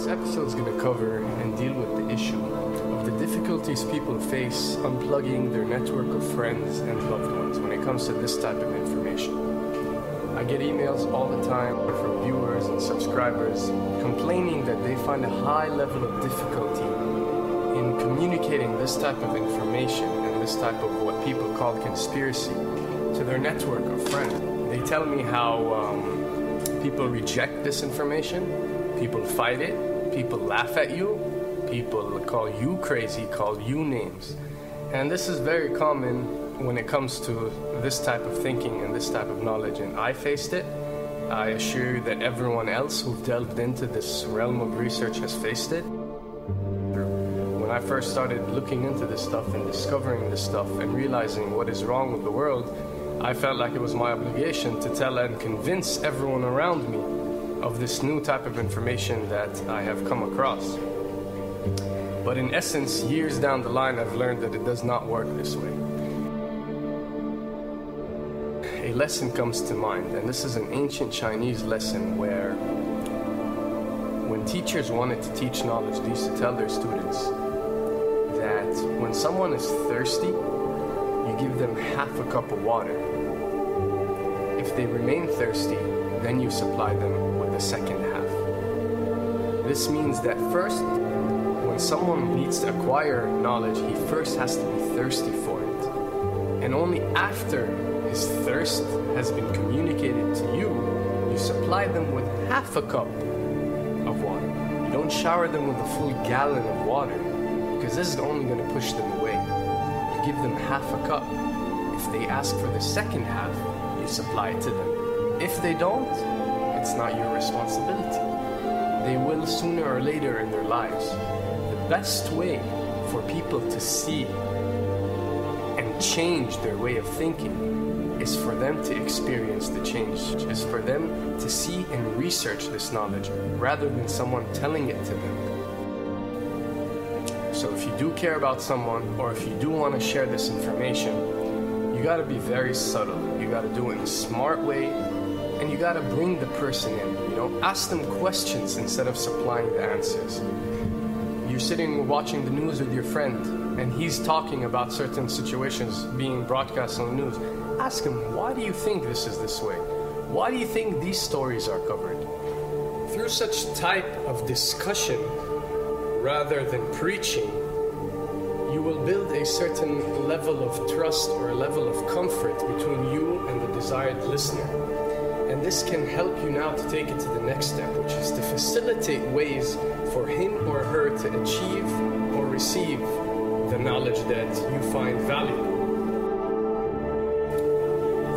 This episode is going to cover and deal with the issue of the difficulties people face unplugging their network of friends and loved ones when it comes to this type of information. I get emails all the time from viewers and subscribers complaining that they find a high level of difficulty in communicating this type of information and this type of what people call conspiracy to their network of friends. They tell me how people reject this information. People fight it, people laugh at you, people call you crazy, call you names. And this is very common when it comes to this type of thinking and this type of knowledge, and I faced it. I assure you that everyone else who've delved into this realm of research has faced it. When I first started looking into this stuff and discovering this stuff and realizing what is wrong with the world, I felt like it was my obligation to tell and convince everyone around me of this new type of information that I have come across. But in essence, years down the line, I've learned that it does not work this way. A lesson comes to mind, and this is an ancient Chinese lesson where when teachers wanted to teach knowledge, they used to tell their students that when someone is thirsty, you give them half a cup of water. If they remain thirsty, then you supply them with the second half. This means that first, when someone needs to acquire knowledge, he first has to be thirsty for it. And only after his thirst has been communicated to you, you supply them with half a cup of water. You don't shower them with a full gallon of water, because this is only going to push them away. You give them half a cup. If they ask for the second half, you supply it to them. If they don't, it's not your responsibility. They will sooner or later in their lives. The best way for people to see and change their way of thinking is for them to experience the change, is for them to see and research this knowledge rather than someone telling it to them. So if you do care about someone, or if you do want to share this information, you got to be very subtle. You got to do it in a smart way, and you got to bring the person in. Ask them questions instead of supplying the answers. You're sitting watching the news with your friend, and he's talking about certain situations being broadcast on the news. Ask him, why do you think this is this way? Why do you think these stories are covered? Through such type of discussion, rather than preaching, you will build a certain level of trust or a level of comfort between you and the desired listener. And this can help you now to take it to the next step, which is to facilitate ways for him or her to achieve or receive the knowledge that you find valuable.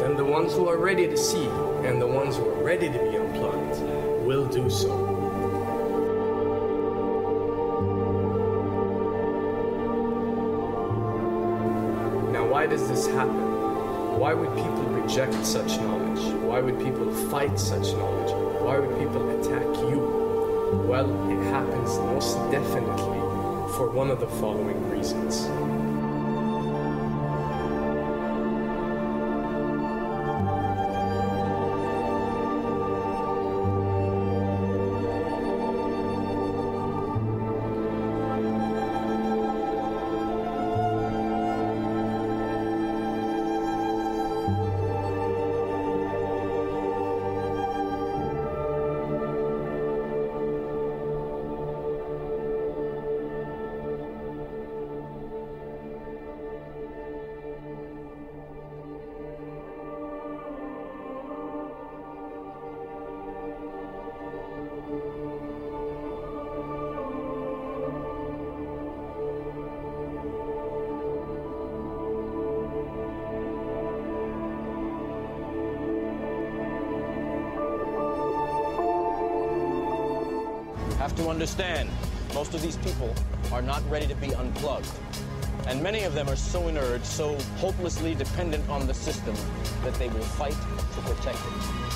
Then the ones who are ready to see and the ones who are ready to be unplugged will do so. Now, why does this happen? Why would people reject such knowledge? Why would people fight such knowledge? Why would people attack you? Well, it happens most definitely for one of the following reasons. Have to understand, most of these people are not ready to be unplugged. And many of them are so inert, so hopelessly dependent on the system, that they will fight to protect it.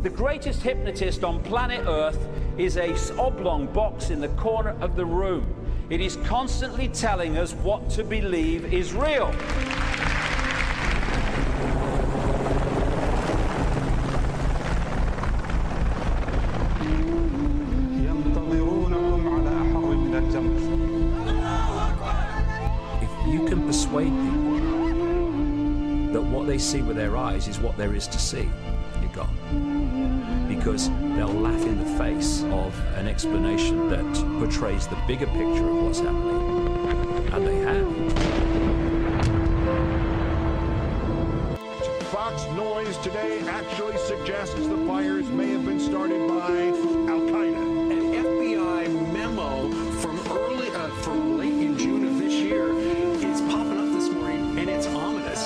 The greatest hypnotist on planet Earth is a oblong box in the corner of the room. It is constantly telling us what to believe is real. If you can persuade people that what they see with their eyes is what there is to see, you're gone. Because they'll laugh in the face of an explanation that portrays the bigger picture of what's happening. And they have. Fox Noise today actually suggests the fires may have been started by Al-Qaeda. An FBI memo from late in June of this year is popping up this morning, and it's ominous.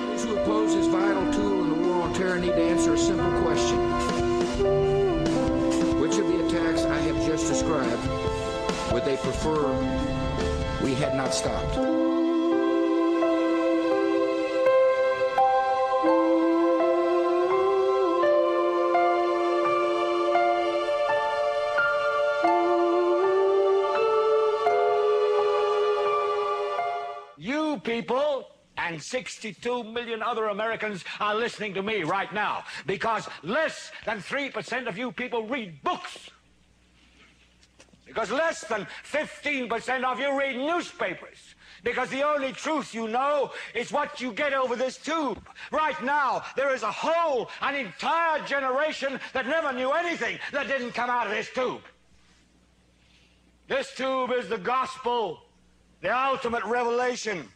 Those who oppose this vital tool in the war on terror need to answer a simple question. Which of the attacks I have just described would they prefer we had not stopped? You people and 62 million other Americans are listening to me right now because less than 3% of you people read books. Because less than 15% of you read newspapers. Because the only truth you know is what you get over this tube. Right now, there is an entire generation that never knew anything that didn't come out of this tube. This tube is the gospel, the ultimate revelation.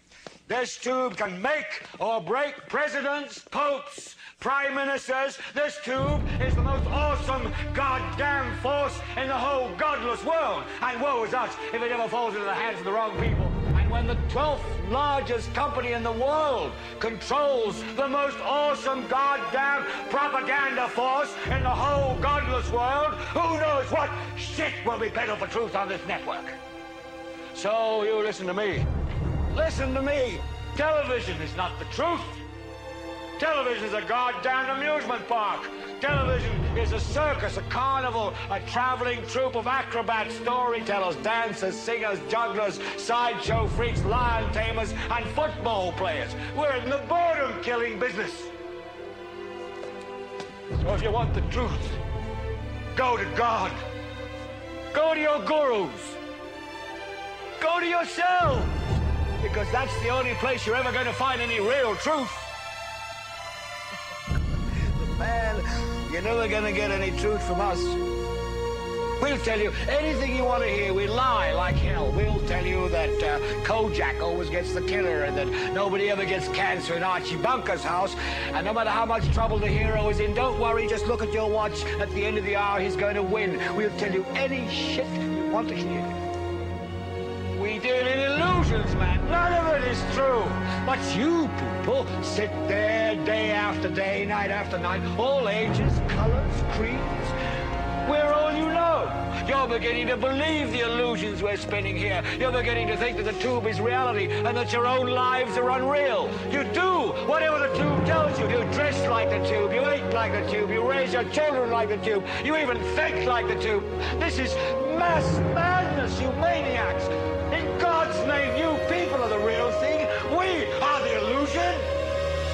This tube can make or break presidents, popes, prime ministers. This tube is the most awesome goddamn force in the whole godless world. And woe is us if it ever falls into the hands of the wrong people. And when the 12th largest company in the world controls the most awesome goddamn propaganda force in the whole godless world, who knows what shit will be peddled for truth on this network. So you listen to me. Listen to me. Television is not the truth. Television is a goddamn amusement park. Television is a circus, a carnival, a traveling troupe of acrobats, storytellers, dancers, singers, jugglers, sideshow freaks, lion tamers, and football players. We're in the boredom-killing business. So if you want the truth, go to God. Go to your gurus. Go to yourself. Because that's the only place you're ever going to find any real truth. But man, you're never going to get any truth from us. We'll tell you anything you want to hear. We lie like hell. We'll tell you that Kojak always gets the killer and that nobody ever gets cancer in Archie Bunker's house. And no matter how much trouble the hero is in, don't worry, just look at your watch. At the end of the hour, he's going to win. We'll tell you any shit you want to hear. We deal in illusions, man. None of it is true. But you people sit there day after day, night after night, all ages, colors, creeds. We're all you know. You're beginning to believe the illusions we're spinning here. You're beginning to think that the tube is reality and that your own lives are unreal. You do whatever the tube tells you. You dress like the tube. You eat like the tube. You raise your children like the tube. You even think like the tube. This is mass madness, you maniacs. In God's name, you people are the real thing. We are the illusion.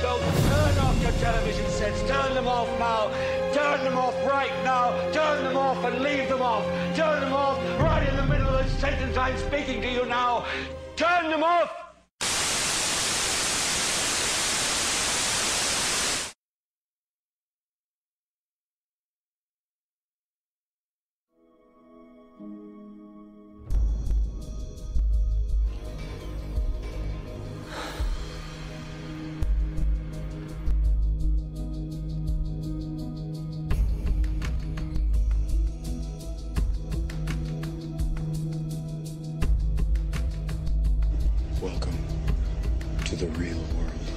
So turn off your television sets. Turn them off now. Turn them off right now. Turn them off and leave them off. Turn them off right in the middle of the sentence I'm speaking to you now. Turn them off. Welcome to the real world.